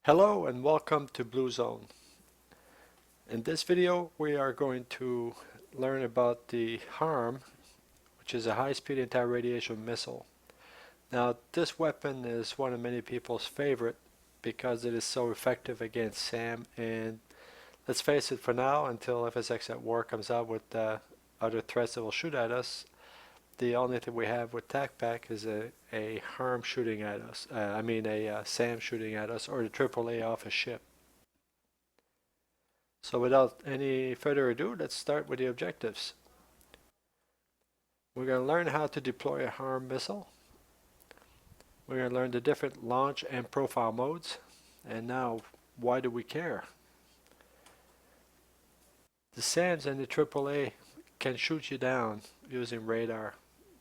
Hello and welcome to Blue Zone. In this video we are going to learn about the HARM, which is a high-speed anti-radiation missile. Now this weapon is one of many people's favorite because it is so effective against SAM, and let's face it, for now, until FSX at War comes out with other threats that will shoot at us, the only thing we have with TACPAC is a HARM shooting at us. A SAM shooting at us, or the AAA off a ship. So without any further ado, let's start with the objectives. We're going to learn how to deploy a HARM missile. We're going to learn the different launch and profile modes. And now, why do we care? The SAMs and the AAA can shoot you down using radar.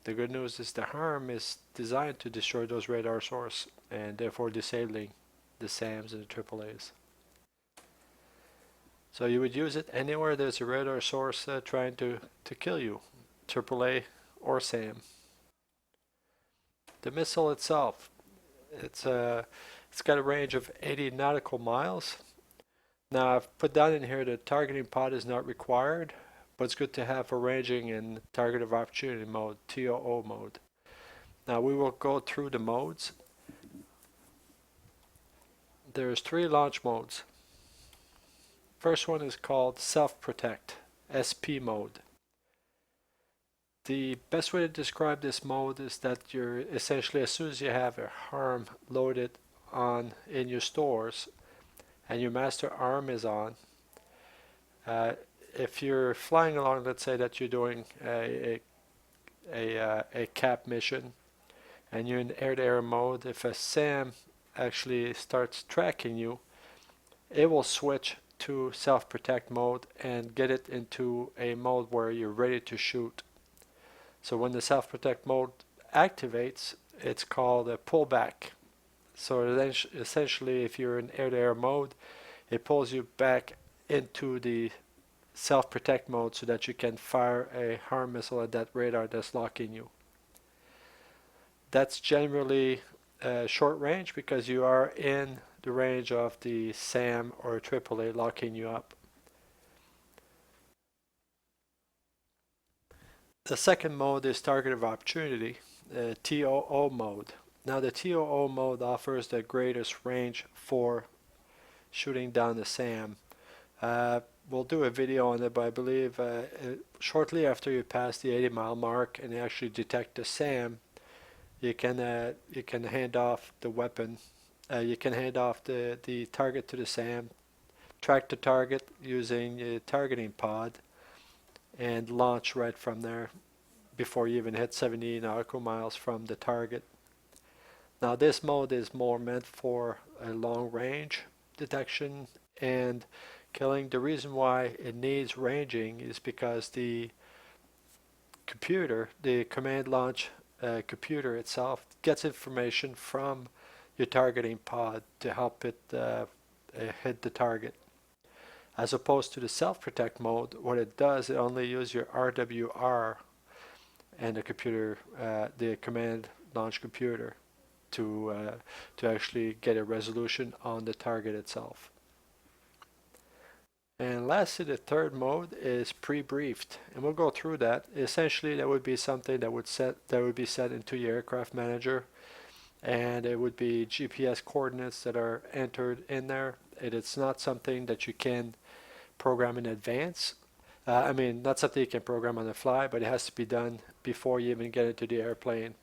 The good news is the HARM is designed to destroy those radar sources and therefore disabling the SAMs and the AAAs. So you would use it anywhere there's a radar source trying to kill you, AAA or SAM. The missile itself, it's got a range of 80 nautical miles. Now I've put down in here that targeting pod is not required, but it's good to have for ranging in target of opportunity mode, TOO mode. Now we will go through the modes. There's 3 launch modes. First one is called self-protect, SP mode. The best way to describe this mode is that you're essentially, as soon as you have a HARM loaded on in your stores and your master arm is on, if you're flying along, let's say that you're doing a cap mission and you're in air-to-air mode, if a SAM actually starts tracking you, it will switch to self-protect mode and get it into a mode where you're ready to shoot. So when the self-protect mode activates, it's called a pullback. So essentially, if you're in air-to-air mode, it pulls you back into the self-protect mode so that you can fire a HARM missile at that radar that's locking you. That's generally short range because you are in the range of the SAM or AAA locking you up. The second mode is target of opportunity, TOO mode. Now the TOO mode offers the greatest range for shooting down the SAM. We'll do a video on it, but I believe shortly after you pass the 80-mile mark and you actually detect the SAM, you can hand off the weapon. You can hand off the target to the SAM, track the target using a targeting pod, and launch right from there before you even hit 70 nautical miles from the target. Now this mode is more meant for a long range detection and killing. The reason why it needs ranging is because the computer, the command launch computer itself, gets information from your targeting pod to help it hit the target. As opposed to the self-protect mode, what it does, it only uses your RWR and the computer, the command launch computer, to actually get a resolution on the target itself. And lastly, the third mode is pre-briefed, and we'll go through that. Essentially, that would be something that would be set into your aircraft manager, and it would be GPS coordinates that are entered in there. It's not something that you can program in advance. Not something you can program on the fly, but it has to be done before you even get into the airplane.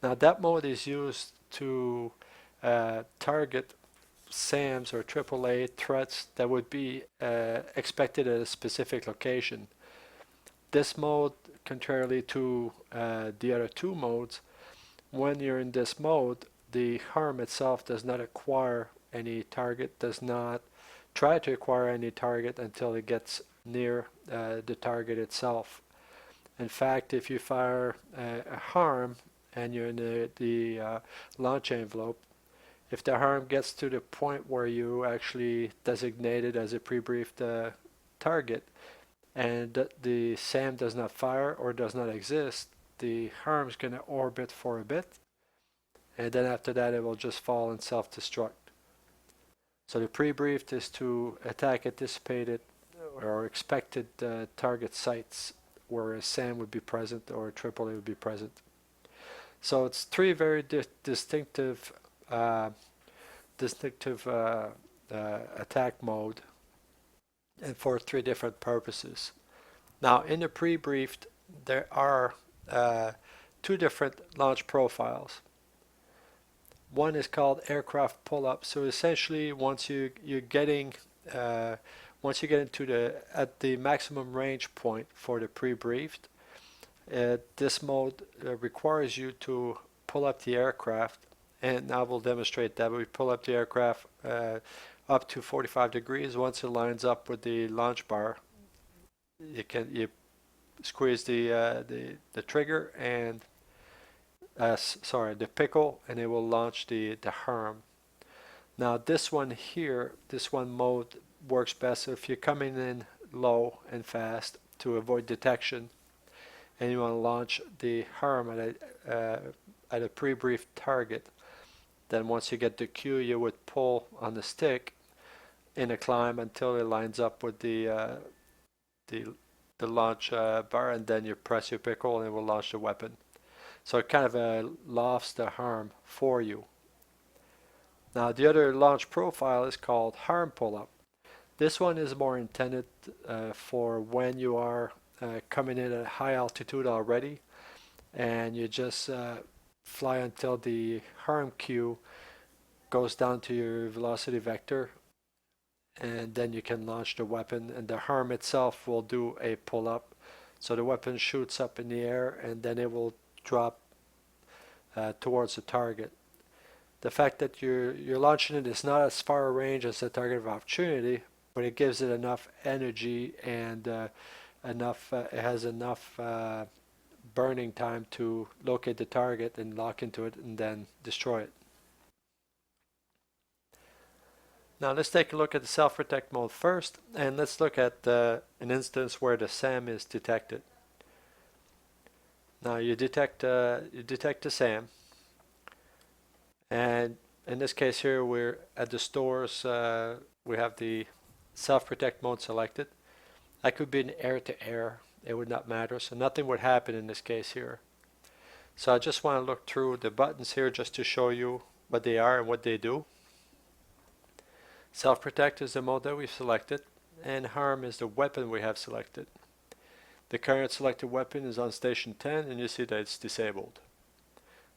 Now that mode is used to target SAMs or AAA threats that would be expected at a specific location. This mode, contrarily to the other 2 modes, when you're in this mode, the HARM itself does not acquire any target, does not try to acquire any target until it gets near the target itself. In fact, if you fire a HARM and you're in the launch envelope, if the HARM gets to the point where you actually designate it as a pre-briefed target and the SAM does not fire or does not exist, the HARM is going to orbit for a bit, and then after that it will just fall and self-destruct. So the pre-briefed is to attack anticipated or expected target sites where a SAM would be present or a AAA would be present. So it's three very distinctive uh, attack mode, and for three different purposes. Now, in the pre-briefed, there are two different launch profiles. One is called aircraft pull-up. So essentially, once you're getting once you get into at the maximum range point for the pre-briefed, this mode requires you to pull up the aircraft, and now we'll demonstrate that. We pull up the aircraft up to 45 degrees. Once it lines up with the launch bar, you squeeze the trigger and the pickle, and it will launch the harm. Now this one here, this one mode works best if you're coming in low and fast to avoid detection, and you want to launch the harm at a pre-briefed target. Then once you get the cue, you would pull on the stick in a climb until it lines up with the launch bar, and then you press your pickle and it will launch the weapon. So it kind of lofts the harm for you. Now the other launch profile is called harm pull-up. This one is more intended for when you are coming in at high altitude already, and you just fly until the harm cue goes down to your velocity vector, and then you can launch the weapon, and the harm itself will do a pull-up. So the weapon shoots up in the air, and then it will drop towards the target. The fact that you're launching it is not as far a range as the target of opportunity, but it gives it enough energy and it has enough burning time to locate the target and lock into it and then destroy it. Now let's take a look at the self-protect mode first, and let's look at an instance where the SAM is detected. Now you detect the SAM, and in this case here we're at the stores. We have the self-protect mode selected. I could be in air-to-air. It would not matter, so nothing would happen in this case here. So I just want to look through the buttons here just to show you what they are and what they do. Self-protect is the mode that we've selected, and harm is the weapon we have selected. The current selected weapon is on station 10, and you see that it's disabled.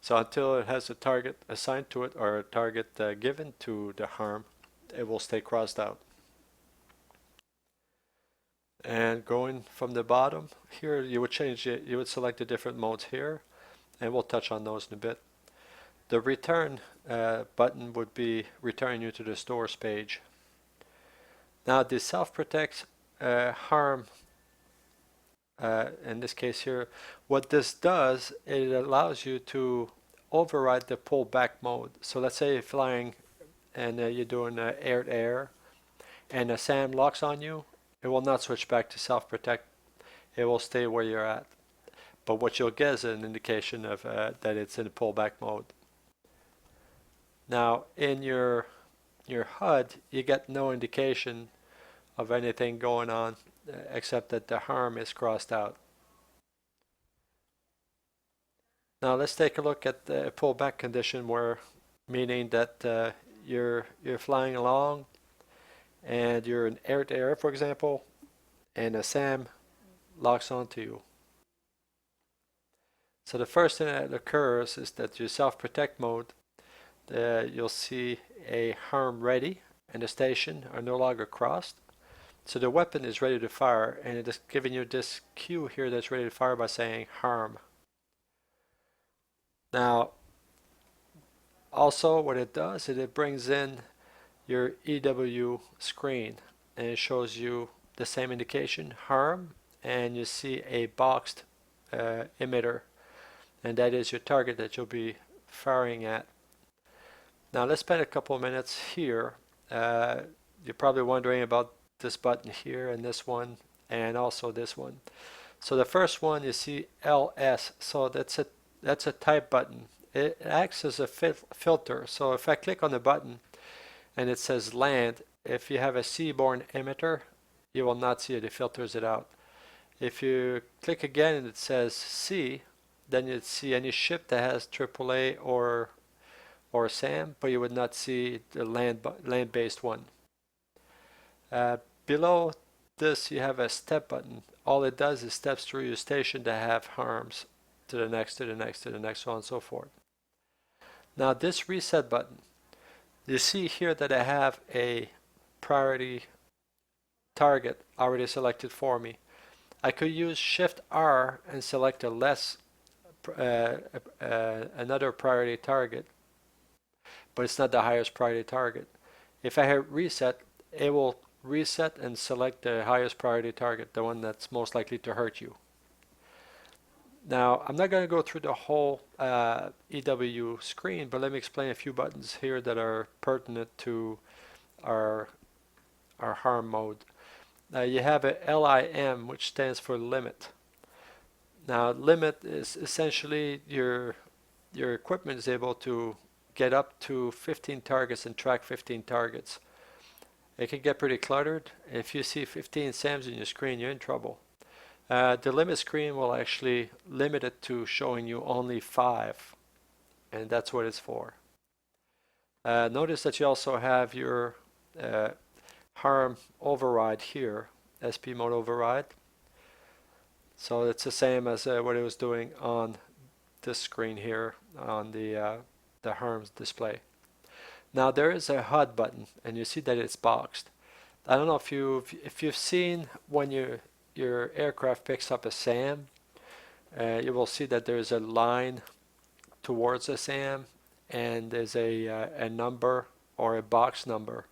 So until it has a target assigned to it or a target given to the harm, it will stay crossed out. And going from the bottom here, you would change it. You would select the different modes here, and we'll touch on those in a bit. The return button would be returning you to the stores page. Now the self-protect harm, in this case here, what this does, it allows you to override the pullback mode. So let's say you're flying and you're doing air-to-air, and a SAM locks on you. It will not switch back to self-protect. It will stay where you're at. But what you'll get is an indication of that it's in pullback mode. Now in your HUD, you get no indication of anything going on except that the harm is crossed out. Now let's take a look at the pullback condition, where meaning that you're flying along and you're in air-to-air, for example, and a SAM locks onto you. So the first thing that occurs is that your self-protect mode, you'll see a harm ready, and the station are no longer crossed. So the weapon is ready to fire, and it is giving you this cue here that's ready to fire by saying harm. Now, also what it does is it brings in your EW screen, and it shows you the same indication, harm, and you see a boxed emitter, and that is your target that you'll be firing at. Now let's spend a couple of minutes here. You're probably wondering about this button here and this one and also this one. So the first one, you see LS, so that's a type button. It acts as a filter. So if I click on the button, and it says land. If you have a seaborne emitter, you will not see it. It filters it out. If you click again and it says sea, then you'd see any ship that has AAA or SAM, but you would not see the land-based one. Below this, you have a step button. All it does is steps through your station to have harms to the next, to the next, to the next, so on and so forth. Now this reset button, you see here that I have a priority target already selected for me. I could use Shift R and select a another priority target, but it's not the highest priority target. If I hit reset, it will reset and select the highest priority target, the one that's most likely to hurt you. Now, I'm not going to go through the whole EW screen, but let me explain a few buttons here that are pertinent to our harm mode. You have a LIM, which stands for limit. Now, limit is essentially your equipment is able to get up to 15 targets and track 15 targets. It can get pretty cluttered. If you see 15 SAMs in your screen, you're in trouble. The limit screen will actually limit it to showing you only 5, and that's what it's for. Notice that you also have your harm override here, SP mode override. So it's the same as what it was doing on this screen here on the harms display. Now there is a HUD button, and you see that it's boxed. I don't know if you've seen when your aircraft picks up a SAM, you will see that there's a line towards a SAM, and there's a number or a box number.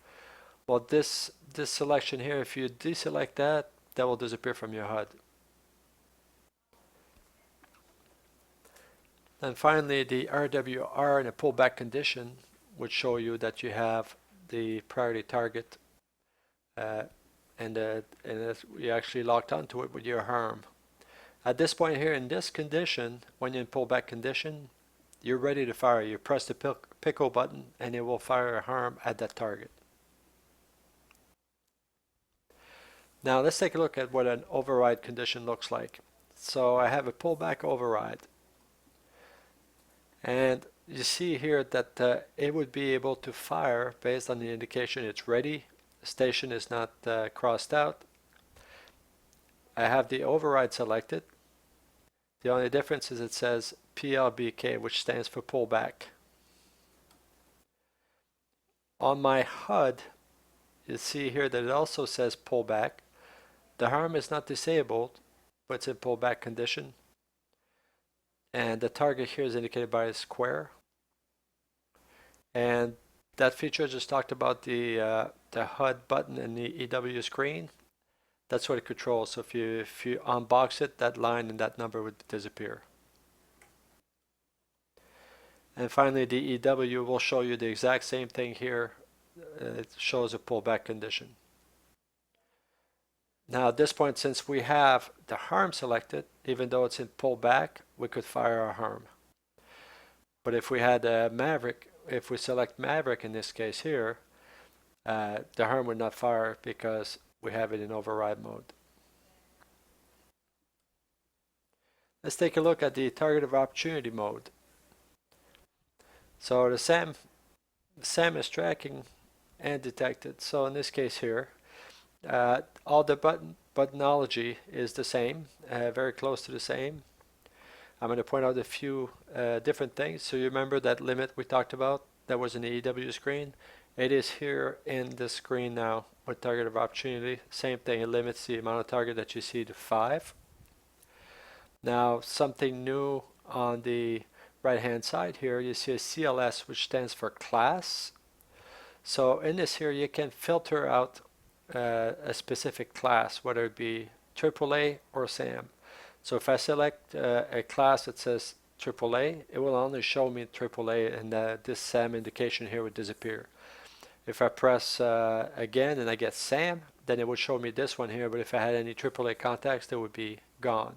Well, this selection here, if you deselect that, that will disappear from your HUD. And finally, the RWR in a pullback condition would show you that you have the priority target and you actually locked onto it with your harm. At this point here in this condition, when you're in pullback condition, you're ready to fire. You press the pickle button and it will fire a harm at that target. Now let's take a look at what an override condition looks like. So I have a pullback override. And you see here that it would be able to fire based on the indication it's ready. The station is not crossed out. I have the override selected. The only difference is it says PLBK, which stands for pullback. On my HUD, you see here that it also says pullback. The harm is not disabled, but it's in pullback condition. And the target here is indicated by a square. And that feature I just talked about, the HUD button in the EW screen, that's what it controls. So if you unbox it, that line and that number would disappear. And finally, the EW will show you the exact same thing here. It shows a pullback condition. Now at this point, since we have the harm selected, even though it's in pullback, we could fire our harm. But if we had a Maverick, if we select Maverick in this case here, the harm would not fire because we have it in override mode. Let's take a look at the target of opportunity mode. So the SAM is tracking and detected. So in this case here, all the buttonology is the same, very close to the same. I'm going to point out a few different things. So you remember that limit we talked about that was in the EW screen? It is here in the screen now with target of opportunity. Same thing, it limits the amount of target that you see to 5. Now something new on the right hand side here, you see a CLS, which stands for class. So in this here you can filter out a specific class, whether it be AAA or SAM. So if I select a class that says AAA, it will only show me AAA, and this SAM indication here would disappear. If I press again and I get SAM, then it would show me this one here, but if I had any AAA contacts, they would be gone.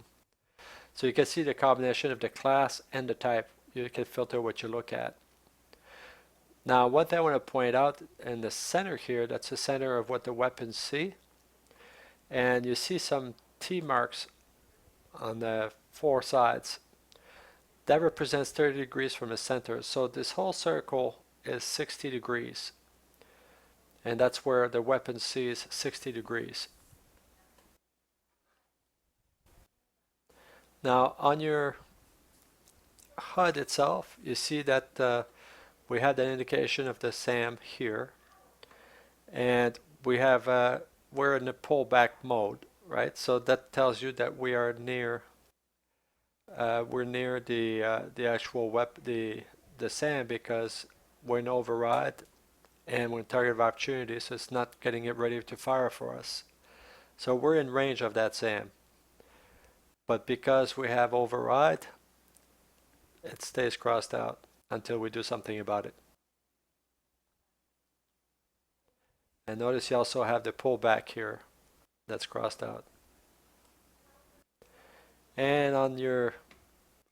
So you can see the combination of the class and the type. You can filter what you look at. Now, one thing I want to point out in the center here, that's the center of what the weapons see. And you see some T marks on the four sides. That represents 30 degrees from the center. So this whole circle is 60 degrees. And that's where the weapon sees 60 degrees. Now, on your HUD itself, you see that we have that indication of the SAM here. And we're in the pullback mode, right? So that tells you that we're near the actual the SAM, because we're in override and we're in target of opportunity, so it's not getting it ready to fire for us. So we're in range of that SAM. But because we have override, it stays crossed out until we do something about it. And notice you also have the pullback here that's crossed out. And on your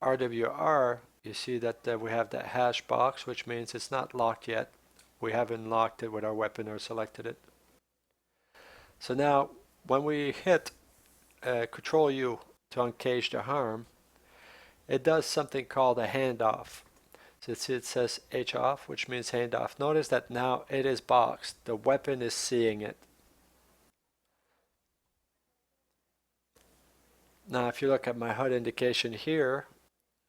RWR, you see that we have that hash box, which means it's not locked yet. We haven't locked it with our weapon or selected it. So now, when we hit Control U to uncage the harm, it does something called a handoff. So it says H off, which means handoff. Notice that now it is boxed. The weapon is seeing it. Now, if you look at my HUD indication here,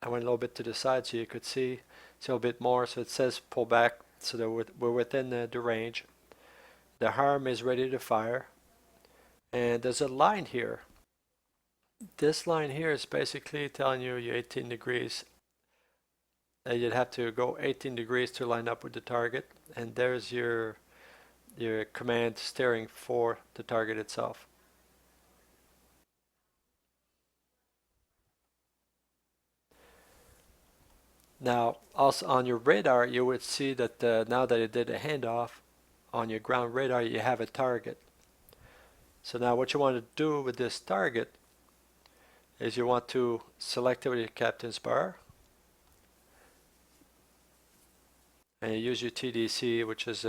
I went a little bit to the side so you could see a little bit more. So it says pull back, so that we're within the range. The harm is ready to fire. And there's a line here. This line here is basically telling you you're 18 degrees. You'd have to go 18 degrees to line up with the target. And there's your command steering for the target itself. Now, also on your radar, you would see that now that it did a handoff, on your ground radar, you have a target. So now what you want to do with this target is you want to select it with your captain's bar. And you use your TDC, which is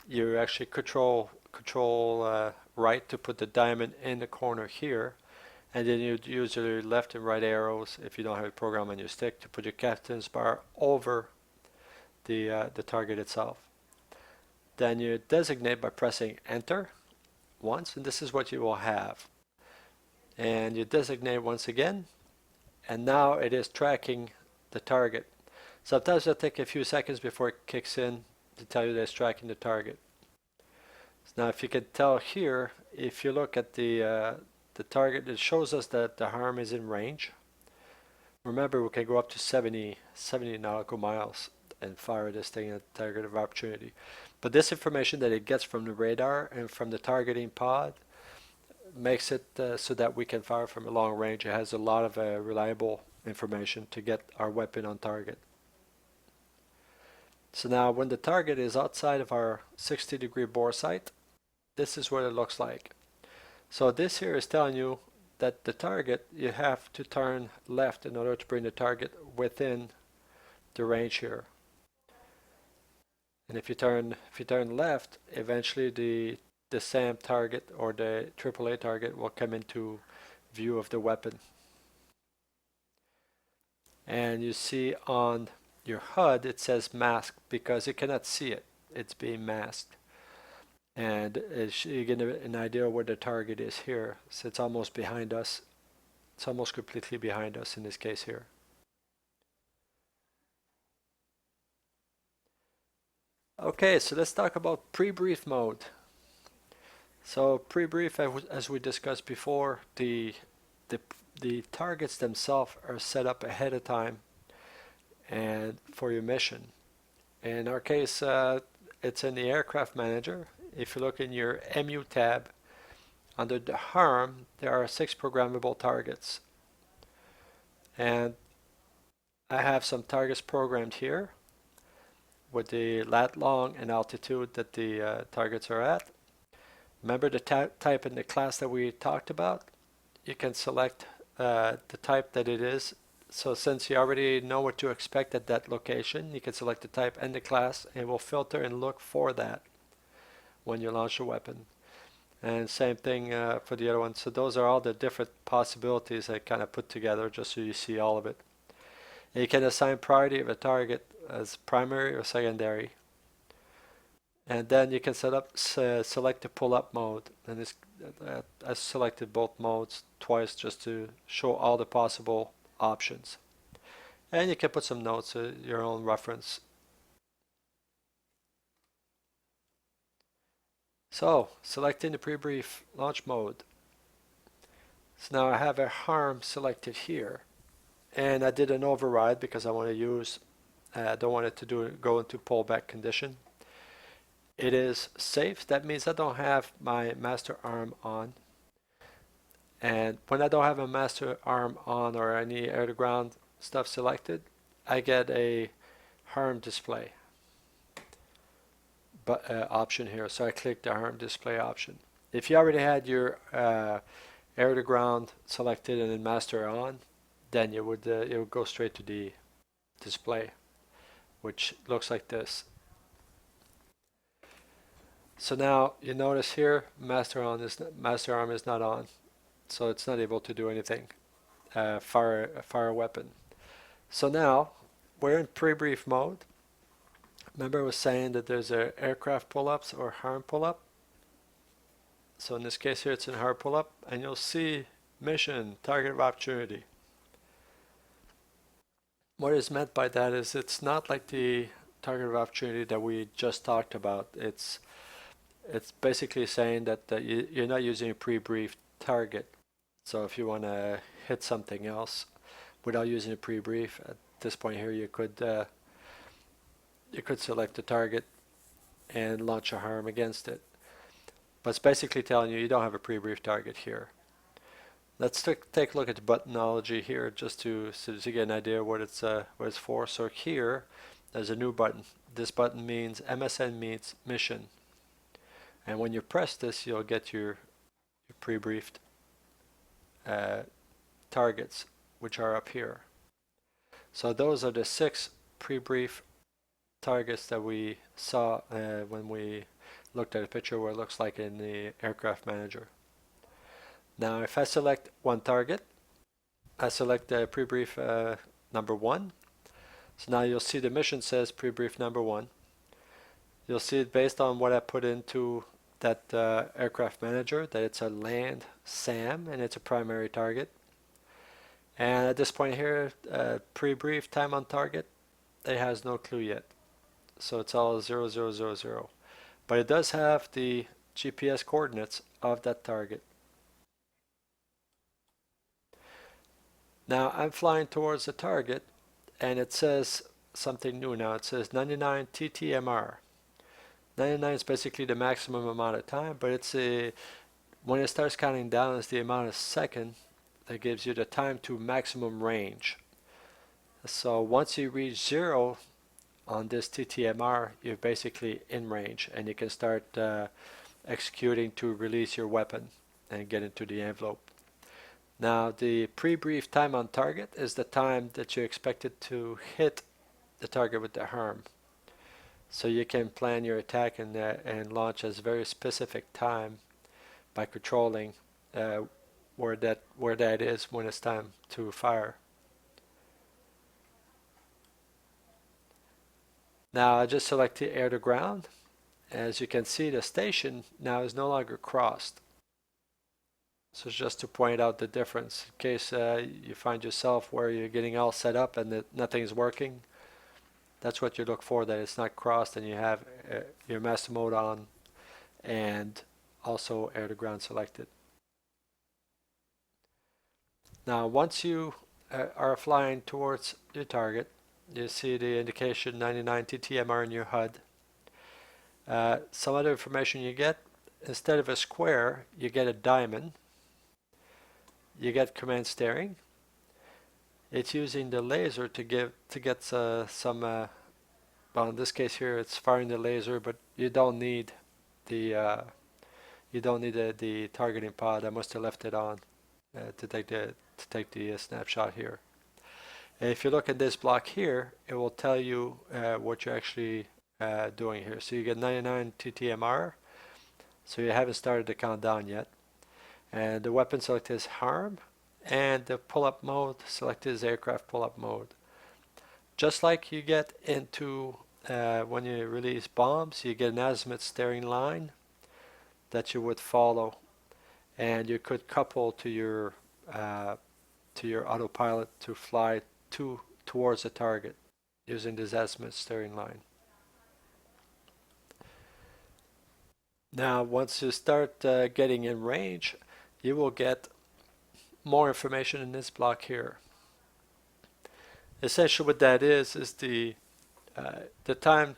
you actually control right to put the diamond in the corner here. And then you'd use your left and right arrows, if you don't have a program on your stick, to put your captain's bar over the target itself. Then you designate by pressing enter once, and this is what you will have. And you designate once again, and now it is tracking the target. Sometimes it'll take a few seconds before it kicks in to tell you that it's tracking the target. So now if you can tell here, if you look at the target, it shows us that the harm is in range. Remember, we can go up to 70 nautical miles and fire this thing at target of opportunity. But this information that it gets from the radar and from the targeting pod makes it so that we can fire from a long range. It has a lot of reliable information to get our weapon on target. So now when the target is outside of our 60-degree bore sight, this is what it looks like. So this here is telling you that the target, you have to turn left in order to bring the target within the range here. And if you turn left, eventually the SAM target or the AAA target will come into view of the weapon. And you see on your HUD it says masked because you cannot see it. It's being masked. And you get an idea where the target is here. So it's almost behind us. It's almost completely behind us in this case here. Okay, so let's talk about pre-brief mode. So pre-brief, as we discussed before, the targets themselves are set up ahead of time and for your mission. In our case, it's in the aircraft manager. If you look in your MU tab, under the harm, there are 6 programmable targets. And I have some targets programmed here with the lat long and altitude that the targets are at. Remember the type and the class that we talked about? You can select the type that it is So since you already know what to expect at that location, you can select the type and the class, and it will filter and look for that when you launch a weapon. And same thing for the other one. So those are all the different possibilities I kind of put together just so you see all of it. And you can assign priority of a target as primary or secondary. And then you can select the pull-up mode. And I selected both modes twice just to show all the possible options. And you can put some notes, your own reference. So, selecting the pre-brief launch mode. So now I have a harm selected here. And I did an override because I want to use, I don't want it to go into pullback condition. It is safe. That means I don't have my master arm on. And when I don't have a master arm on or any air to ground stuff selected, I get a harm display option here. So I click the harm display option. If you already had your air to ground selected and then master on, then it would go straight to the display, which looks like this. So now you notice here master arm is not on, so it's not able to do anything. Fire a weapon. So now we're in pre-brief mode. Remember I was saying that there's a aircraft pull-ups or harm pull-up. So in this case here it's in hard pull-up, and you'll see mission target of opportunity. What is meant by that is it's not like the target of opportunity that we just talked about. It's basically saying that you're not using a pre-brief target. So if you want to hit something else without using a pre-brief, at this point here you could select the target and launch a harm against it. But it's basically telling you don't have a pre-brief target here. Let's take a look at the buttonology here just to get an idea what it's for. So here there's a new button. This button means MSN means mission. And when you press this, you'll get your pre-briefed targets, which are up here. So those are the 6 pre-brief targets that we saw when we looked at a picture where it looks like in the aircraft manager. Now if I select one target, I select the pre-brief number 1. So now you'll see the mission says pre-brief number 1. You'll see it based on what I put into that aircraft manager, that it's a land SAM and it's a primary target. And at this point here, pre-brief time on target, it has no clue yet. So it's all 0000. But it does have the GPS coordinates of that target. Now I'm flying towards the target and it says something new now. It says 99 TTMR. 99 is basically the maximum amount of time, but it's when it starts counting down, it's the amount of second that gives you the time to maximum range. So once you reach 0 on this TTMR, you're basically in range and you can start executing to release your weapon and get into the envelope. Now the pre-brief time on target is the time that you expected to hit the target with the harm. So you can plan your attack and launch as very specific time by controlling where that is when it's time to fire. Now I just select the air to ground. As you can see, the station now is no longer crossed. So just to point out the difference in case you find yourself where you're getting all set up and that nothing's working. That's what you look for, that it's not crossed and you have your master mode on and also air to ground selected. Now once you are flying towards your target, you see the indication 99 TTMR in your HUD. Some other information you get, instead of a square, you get a diamond. You get command steering. It's using the laser to get some well, in this case here it's firing the laser, but you don't need the targeting pod. I must have left it on to take the snapshot here. If you look at this block here, it will tell you what you're actually doing here. So you get 99 TTMR, so you haven't started the countdown yet. And the weapon selected is harm, and the pull-up mode selected is aircraft pull-up mode. Just like you get into when you release bombs, you get an azimuth steering line that you would follow, and you could couple to your autopilot to fly towards the target using this azimuth steering line. Now, once you start getting in range, you will get more information in this block here. Essentially, what that is the time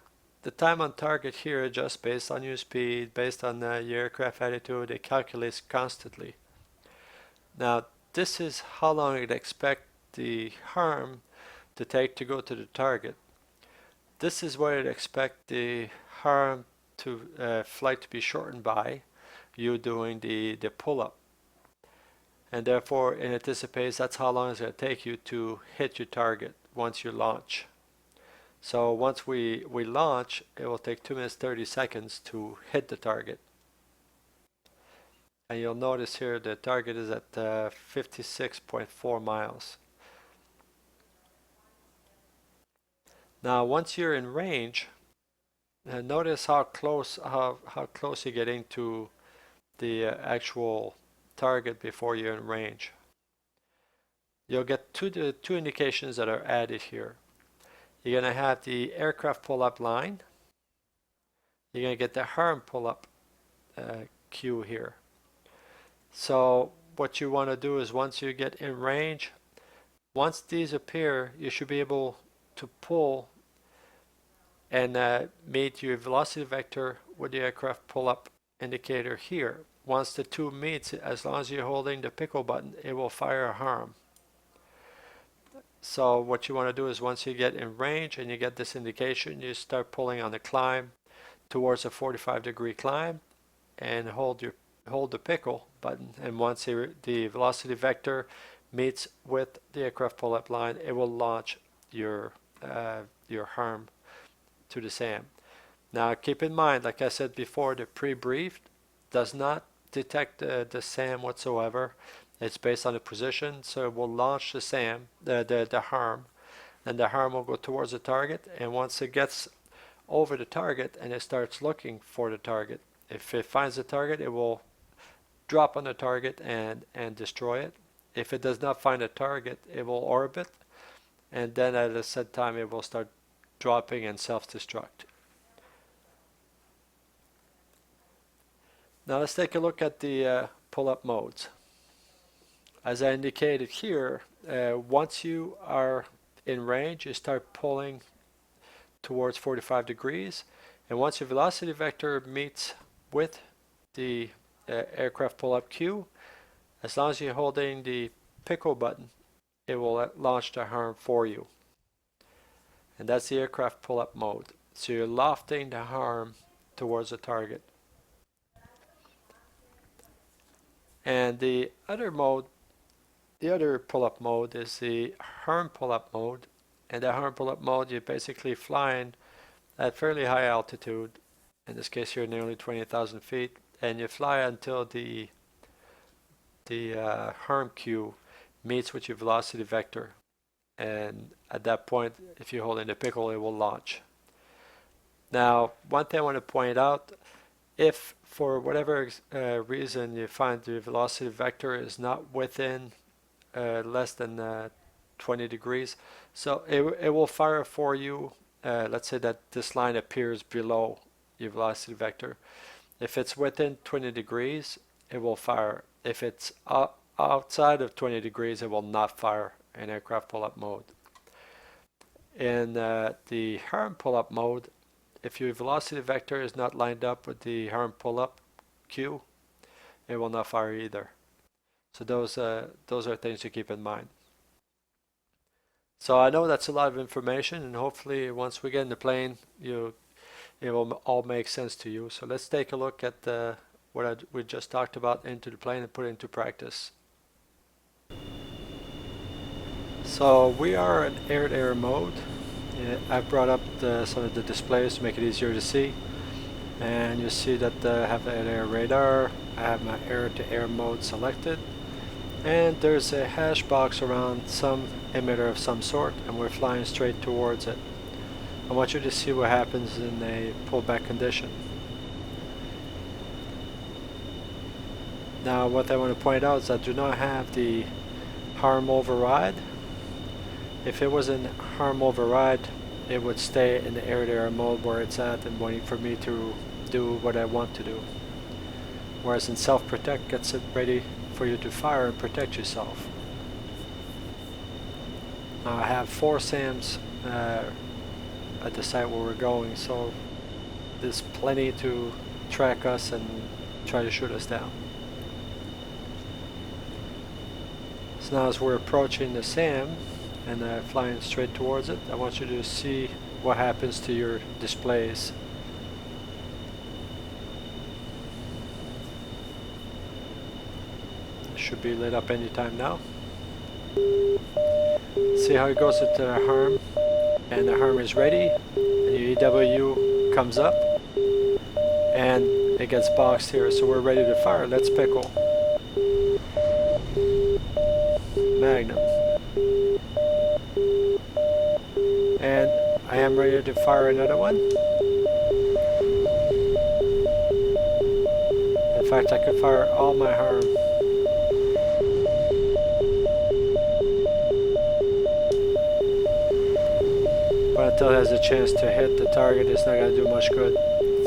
on target here adjusts based on your speed, based on your aircraft attitude. It calculates constantly. Now, this is how long you'd expect the harm to take to go to the target. This is what you'd expect the harm to flight to be shortened by you doing the pull-up. And therefore, it anticipates that's how long it's going to take you to hit your target once you launch. So once we launch, it will take 2 minutes 30 seconds to hit the target. And you'll notice here the target is at 56.4 miles. Now once you're in range, notice how close you're getting to the actual target before you're in range. You'll get two indications that are added here. You're going to have the aircraft pull-up line. You're going to get the harm pull-up cue here. So what you want to do is once you get in range, once these appear, you should be able to pull and meet your velocity vector with the aircraft pull-up indicator here. Once the two meets, as long as you're holding the pickle button, it will fire a harm. So what you want to do is once you get in range and you get this indication, you start pulling on the climb towards a 45-degree climb and hold the pickle button. And once the velocity vector meets with the aircraft pull-up line, it will launch your harm to the SAM. Now keep in mind, like I said before, the pre-brief does not detect the SAM whatsoever. It's based on the position, so it will launch the SAM, the harm, and the harm will go towards the target. And once it gets over the target and it starts looking for the target, if it finds the target, it will drop on the target and destroy it. If it does not find a target, it will orbit, and then at a set time it will start dropping and self-destruct. Now let's take a look at the pull-up modes. As I indicated here, once you are in range, you start pulling towards 45 degrees, and once your velocity vector meets with the aircraft pull-up cue, as long as you're holding the pickle button, it will launch the harm for you. And that's the aircraft pull-up mode. So you're lofting the harm towards the target. And the other mode, the other pull-up mode is the harm pull-up mode. And the harm pull-up mode, you're basically flying at fairly high altitude. In this case here, nearly 20,000 feet. And you fly until the harm cue meets with your velocity vector. And at that point, if you're holding the pickle, it will launch. Now, one thing I want to point out, if for whatever reason you find the velocity vector is not within less than 20 degrees, so it will fire for you. Let's say that this line appears below your velocity vector. If it's within 20 degrees, it will fire. If it's outside of 20 degrees, it will not fire in aircraft pull-up mode. In the harm pull-up mode, if your velocity vector is not lined up with the harm pull-up cue, it will not fire either. So those are things to keep in mind. So I know that's a lot of information, and hopefully once we get in the plane, it will all make sense to you. So let's take a look at what we just talked about into the plane and put it into practice. So we are in air-to-air mode. I've brought up some of the displays to make it easier to see, and you see that I have the air-to-air radar. I have my air-to-air mode selected, and there's a hash box around some emitter of some sort, and we're flying straight towards it. I want you to see what happens in a pullback condition. Now what I want to point out is I do not have the harm override. If it was in harm override, it would stay in the air-to-air mode where it's at and waiting for me to do what I want to do. Whereas in self-protect, gets it ready for you to fire and protect yourself. Now I have 4 SAMs at the site where we're going, so there's plenty to track us and try to shoot us down. So now as we're approaching the SAM and flying straight towards it, I want you to see what happens to your displays. It should be lit up anytime now. See how it goes into the harm, and the harm is ready, and your EW comes up, and it gets boxed here, so we're ready to fire. Let's pickle. Magnum. And I am ready to fire another one. In fact, I could fire all my harm. But until it has a chance to hit the target, it's not going to do much good.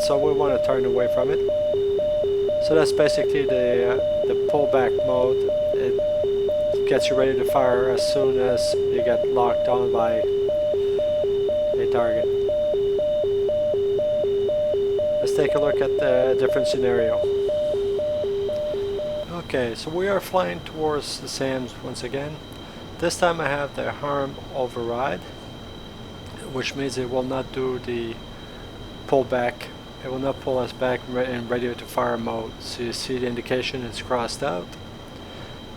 So we want to turn away from it. So that's basically the pullback mode. It gets you ready to fire as soon as you get locked on by a target. Let's take a look at the different scenario. Okay, so we are flying towards the SAMs once again. This time I have the harm override, which means it will not do the pullback. It will not pull us back in ready to fire mode. So you see the indication it's crossed out.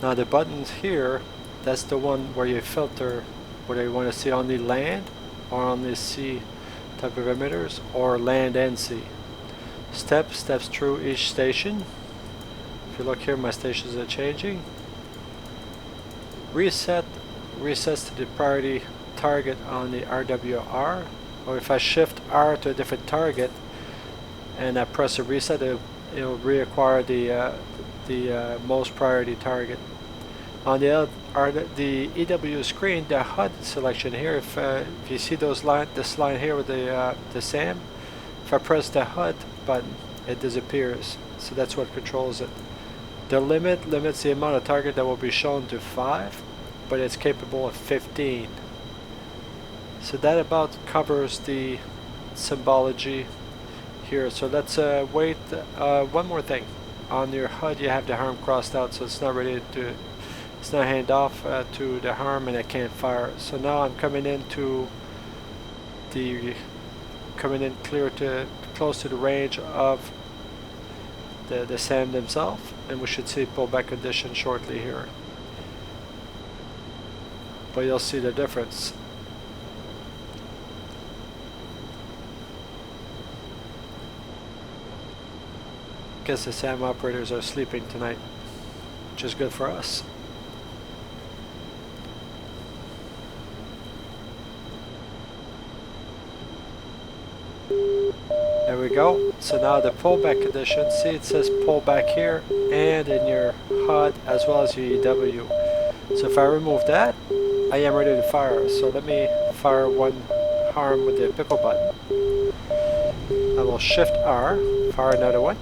Now the buttons here, that's the one where you filter whether you want to see only land or only sea type of emitters, or land and sea. Steps through each station. If you look here, my stations are changing. Reset resets to the priority target on the RWR, or if I shift R to a different target and I press a reset, it'll reacquire the most priority target. On the EW screen, the HUD selection here, if you see this line here with the SAM, if I press the HUD button, it disappears. So that's what controls it. The limit limits the amount of target that will be shown to 5, but it's capable of 15. So that about covers the symbology here. So let's wait. One more thing. On your HUD, you have the harm crossed out, so it's not ready to. It's not hand off to the harm, and it can't fire. So now I'm coming in close to the range of the SAM themselves, and we should see pullback condition shortly here. But you'll see the difference. Guess the SAM operators are sleeping tonight, which is good for us. There we go. So now the pullback condition, see it says pullback here and in your HUD as well as your EW. So if I remove that, I am ready to fire. So let me fire one harm with the pickle button. I will shift R, fire another one.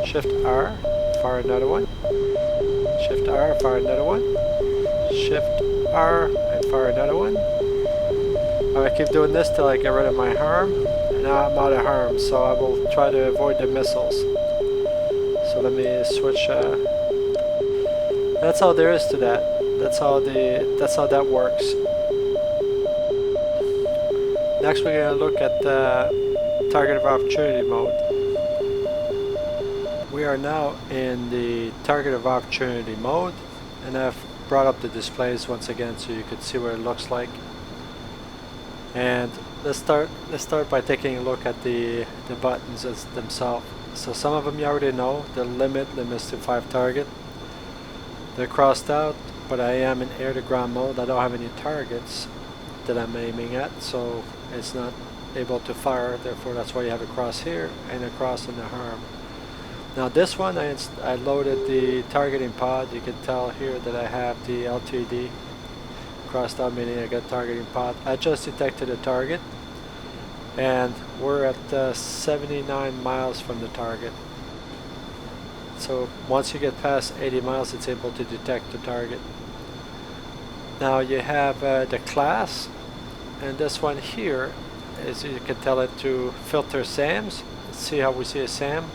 Shift R, fire another one. Shift R, fire another one. Shift R, and fire another one. I'm going to keep doing this till I get rid of my harm. And now I'm out of harm, so I will try to avoid the missiles. So let me switch. That's all there is to that. That's how that works. Next we're going to look at the target of opportunity mode. We are now in the target of opportunity mode, and I've brought up the displays once again so you could see what it looks like. And let's start by taking a look at the buttons themselves. So some of them you already know. The limits to 5 target. They're crossed out, but I am in air to ground mode. I don't have any targets that I'm aiming at, so it's not able to fire. Therefore, that's why you have a cross here and a cross in the arm. Now this one, I loaded the targeting pod. You can tell here that I have the LTD crossed out, meaning I got targeting pod. I just detected a target, and we're at 79 miles from the target. So once you get past 80 miles, it's able to detect the target. Now you have the class, and this one here is, you can tell it to filter SAMs. Let's see how we see a SAM.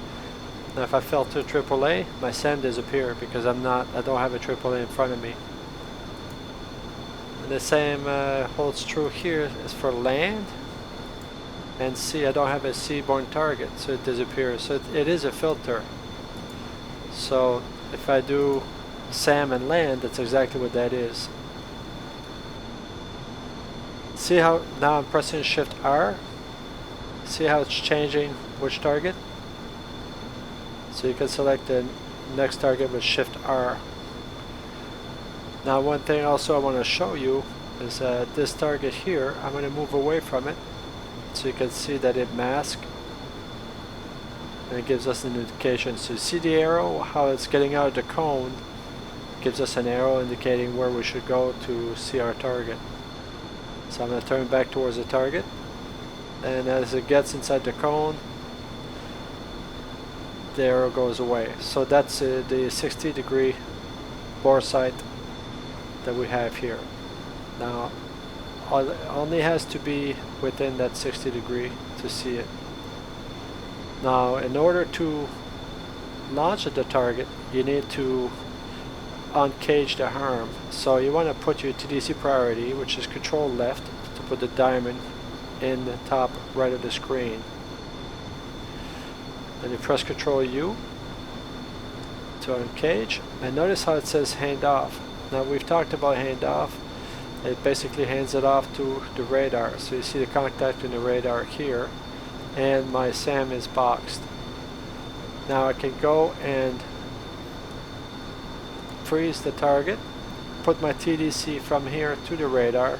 Now if I filter AAA, my SAM disappear because I don't have a AAA in front of me. And the same holds true here as for land. And see, I don't have a seaborne target, so it disappears. So it is a filter. So if I do SAM and land, that's exactly what that is. See how now I'm pressing Shift R? See how it's changing which target? So you can select the next target with Shift R. Now one thing also I want to show you is this target here, I'm going to move away from it so you can see that it masks and it gives us an indication. So you see the arrow, how it's getting out of the cone, gives us an arrow indicating where we should go to see our target. So I'm going to turn back towards the target, and as it gets inside the cone, the arrow goes away. So that's the 60-degree bore sight that we have here. Now it only has to be within that 60 degree to see it. Now in order to launch at the target, you need to uncage the arm. So you want to put your TDC priority, which is Control left, to put the diamond in the top right of the screen. Then you press Control U to uncage, and notice how it says hand off. Now we've talked about hand off. It basically hands it off to the radar. So you see the contact in the radar here, and my SAM is boxed. Now I can go and freeze the target, put my TDC from here to the radar,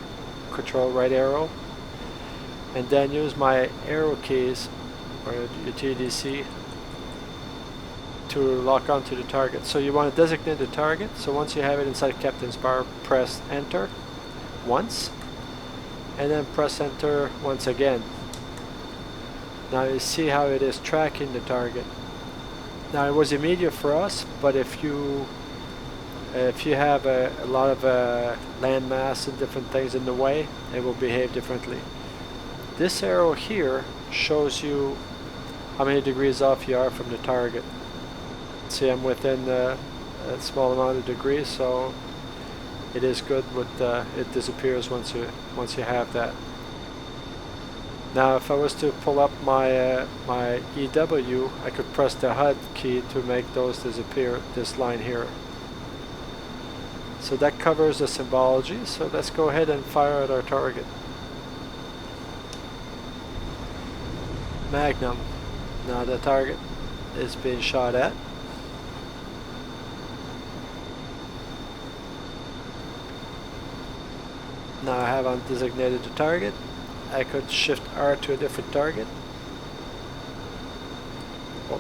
Control right arrow, and then use my arrow keys or your TDC to lock onto the target. So you want to designate the target. So once you have it inside Captain's Bar, press Enter once, and then press Enter once again. Now you see how it is tracking the target. Now it was immediate for us, but if you have a lot of land mass and different things in the way, it will behave differently. This arrow here shows you how many degrees off you are from the target. See, I'm within a small amount of degrees, so it is good with it disappears once you have that. Now if I was to pull up my my EW, I could press the HUD key to make those disappear, this line here. So that covers the symbology. So let's go ahead and fire at our target. Magnum. Now the target is being shot at. Now I have undesignated the target. I could Shift R to a different target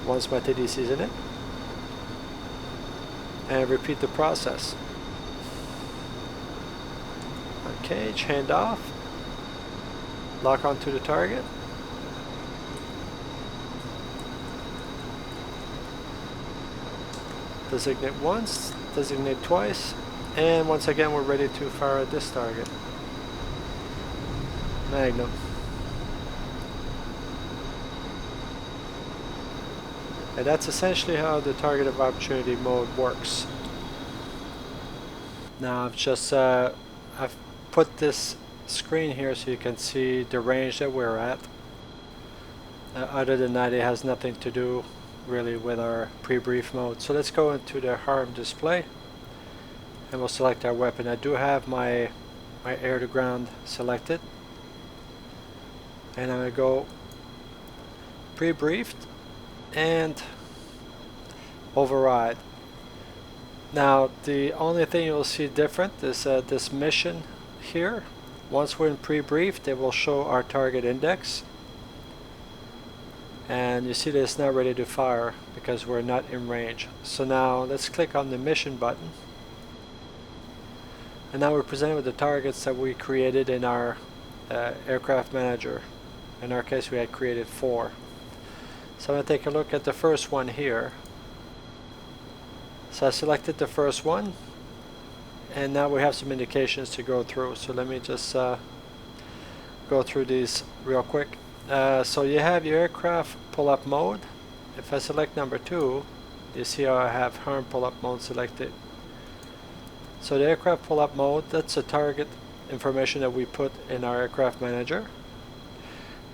once my TDC is in it, and repeat the process. Uncage, hand off, lock onto the target, designate once, designate twice, and once again we're ready to fire at this target. Magnum. And that's essentially how the target of opportunity mode works. Now I've just I've put this screen here so you can see the range that we're at. Other than that, it has nothing to do really with our pre-brief mode. So let's go into the harm display, and we'll select our weapon. I do have my air to ground selected, and I'm going to go pre-briefed and override. Now the only thing you'll see different is this mission here. Once we're in pre-briefed, it will show our target index, and you see that it's not ready to fire because we're not in range. So now let's click on the mission button, and now we're presented with the targets that we created in our aircraft manager. In our case, we had created 4. So I'm going to take a look at the first one here. So I selected the first one, and now we have some indications to go through. So let me just go through these real quick. So you have your aircraft pull-up mode. If I select number 2, you see how I have harm pull-up mode selected. So the aircraft pull-up mode, that's the target information that we put in our aircraft manager.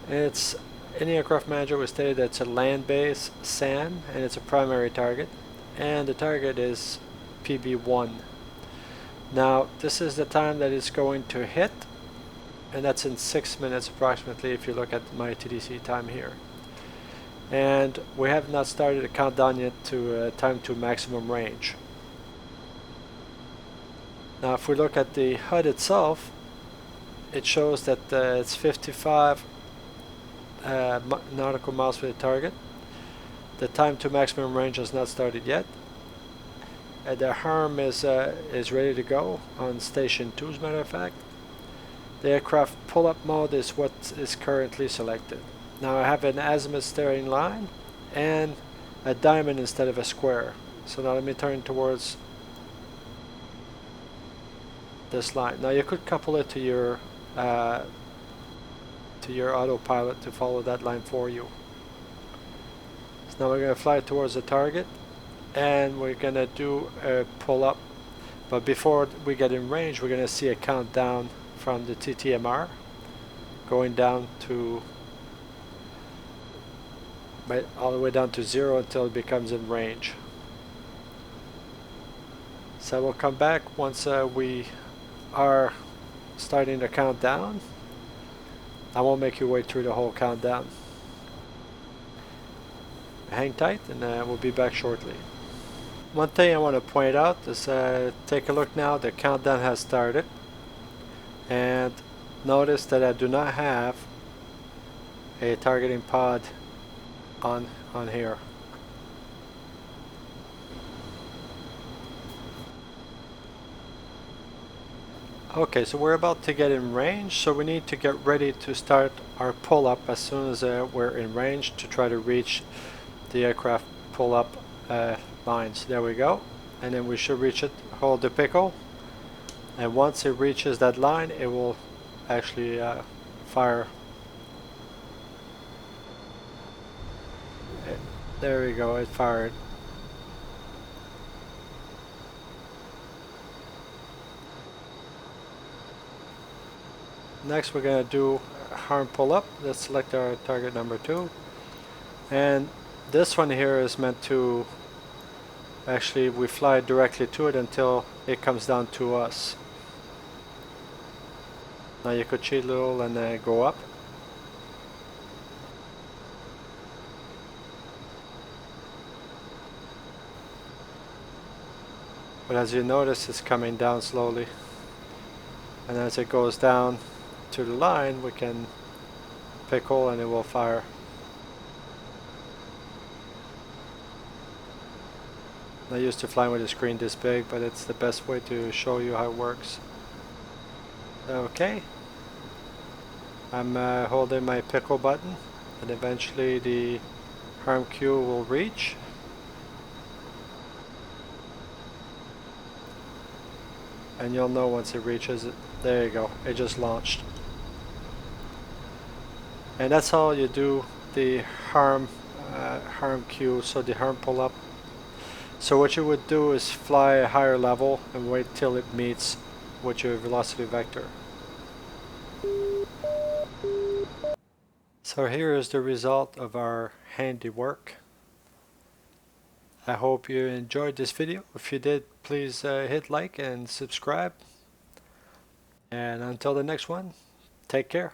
It's in the aircraft manager we stated that it's a land-based SAM, and it's a primary target, and the target is PB1. Now this is the time that it's going to hit, and that's in 6 minutes approximately if you look at my TDC time here. And we have not started a countdown yet to time to maximum range. Now if we look at the HUD itself, it shows that it's 55 nautical miles for the target. The time to maximum range has not started yet. The harm is ready to go on station 2, as a matter of fact. The aircraft pull-up mode is what is currently selected. Now I have an azimuth steering line and a diamond instead of a square. So now let me turn towards this line. Now you could couple it to your autopilot to follow that line for you. So now we're going to fly towards the target, and we're going to do a pull-up. But before we get in range, we're going to see a countdown from the TTMR going down to all the way down to 0 until it becomes in range. So we'll come back once we are starting to count down. I won't make you wait through the whole countdown. Hang tight, and we'll be back shortly. One thing I want to point out is take a look now. The countdown has started, and notice that I do not have a targeting pod on here. Okay, so we're about to get in range, so we need to get ready to start our pull-up as soon as we're in range to try to reach the aircraft pull-up lines. There we go, and then we should reach it. Hold the pickle, and once it reaches that line, it will actually fire. There we go, it fired. Next we're going to do harm pull-up. Let's select our target number 2, and this one here is meant to actually we fly directly to it until it comes down to us. Now you could cheat a little and go up. But as you notice, it's coming down slowly, and as it goes down to the line, we can pickle and it will fire. I'm not used to flying with a screen this big, but it's the best way to show you how it works. Okay, I'm holding my pickle button, and eventually the harm cue will reach. And you'll know once it reaches it. There you go, it just launched. And that's how you do the harm cue, so the harm pull up. So what you would do is fly a higher level and wait till it meets with your velocity vector. So here is the result of our handiwork. I hope you enjoyed this video. If you did, please hit like and subscribe. And until the next one, take care.